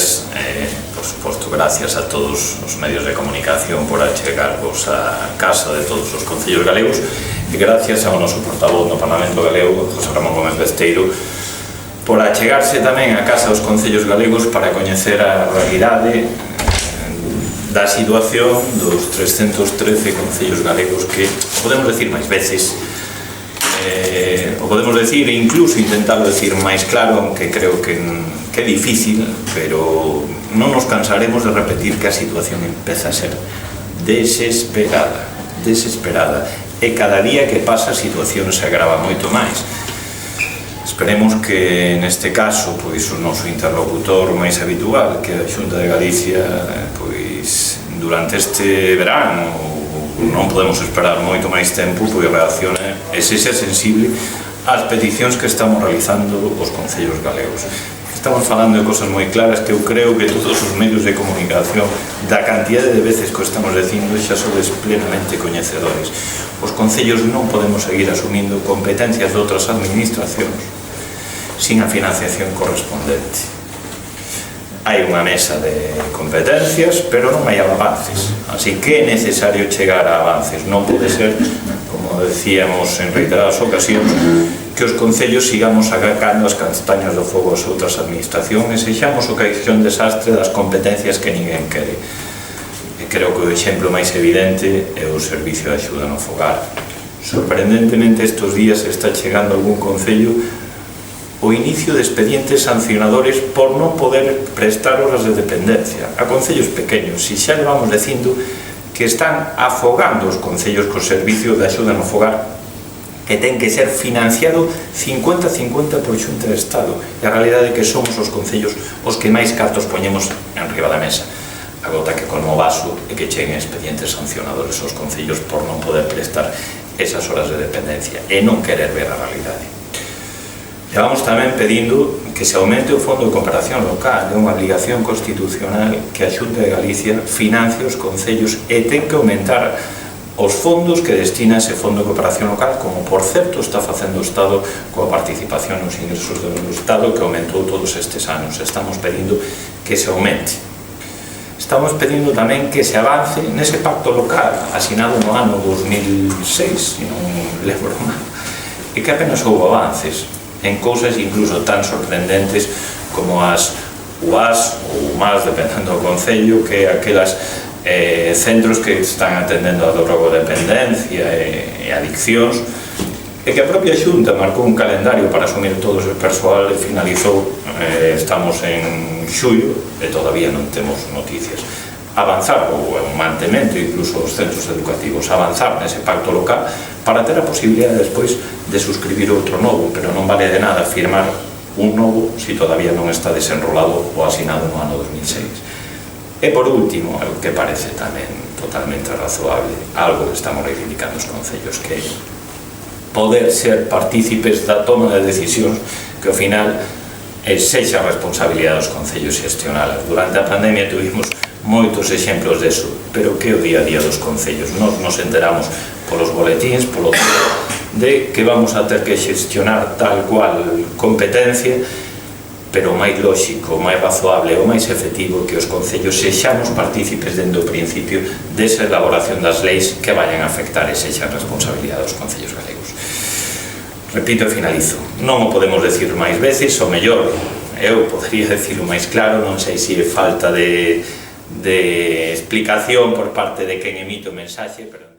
días, por suposto, gracias a todos os medios de comunicación por achegarvos a casa de todos os concellos galegos e gracias ao noso portavoz no Parlamento Galego, José Ramón Gómez Besteiro, por achegarse tamén a casa dos concellos galegos para coñecer a realidade da situación dos 313 concellos galegos que, podemos decir máis veces, o podemos decir e incluso intentarlo decir máis claro, aunque creo que é difícil, pero non nos cansaremos de repetir que a situación empeza a ser desesperada, e cada día que pasa a situación se agrava moito máis. Esperemos que neste caso pois o noso interlocutor máis habitual, que é a Xunta de Galicia, pois durante este verán non podemos esperar moito máis tempo, pois reaccione e sexa sensible ás peticións que estamos realizando os concellos galegos. Estamos falando de cosas moi claras que eu creo que todos os medios de comunicación, da cantidade de veces que o estamos dicindo, xa sodes plenamente coñecedores. Os concellos non podemos seguir asumindo competencias de outras administracións sin a financiación correspondente. Hai unha mesa de competencias, pero non hai avances. Así que é necesario chegar a avances. Non pode ser, como decíamos en reiteradas ocasións, que os concellos sigamos sacando as castañas do fogo ás outras administracións e sexamos o caixón desastre das competencias que ninguén quere. E creo que o exemplo máis evidente é o servicio de axuda no fogar. Sorprendentemente, estes días está chegando algún concello o inicio de expedientes sancionadores por non poder prestar horas de dependencia a concellos pequeños. E xa levamos dicindo que están afogando os concellos co servicio de axuda no fogar, que ten que ser financiado 50-50 por Xunta de Estado. E a realidade é que somos os concellos os que máis cartos poñemos en riba da mesa. A gota que colma o vaso é que cheguen expedientes sancionadores aos concellos por non poder prestar esas horas de dependencia e non querer ver a realidade. Llevamos tamén pedindo que se aumente o Fondo de Cooperación Local, é unha obligación constitucional que a Xunta de Galicia financie os concellos e ten que aumentar os fondos que destina ese Fondo de Cooperación Local, como por certo está facendo o Estado coa participación nos ingresos do Estado que aumentou todos estes anos. Estamos pedindo que se aumente. Estamos pedindo tamén que se avance nese pacto local asinado no ano 2006, se non lembro mal, e que apenas houve avances en cousas incluso tan sorprendentes como as UAS ou UMAS, dependendo do concello, que é aquelas centros que están atendendo a drogodependencia e adiccións, e que a propia Xunta marcou un calendario para asumir todo o persoal e finalizou, estamos en xullo e todavía non temos noticias. Avanzar, ou un mantemento incluso os centros educativos, avanzar nese pacto local para ter a posibilidade despois de suscribir outro novo, pero non vale de nada firmar un novo se todavía non está desenrolado ou asinado no ano 2006. E por último, algo que parece tamén totalmente razoable, algo que estamos reivindicando os concellos, que é poder ser partícipes da toma de decisións que ao final sexa a responsabilidade dos concellos xestionalas. Durante a pandemia tuvimos moitos exemplos deso, pero que é o día a día dos concellos. Nos enteramos polos boletíns, polo de que vamos a ter que xestionar tal cual competencia, pero o máis lóxico, o máis razoable, o máis efectivo que os concellos sexamos partícipes dende o principio desa elaboración das leis que vayan a afectar e sexa a responsabilidade dos concellos galegos. Repito e finalizo, non o podemos decir máis veces, o mellor, eu podería decirlo máis claro, non sei se é falta de explicación por parte de quen emite o mensaxe, pero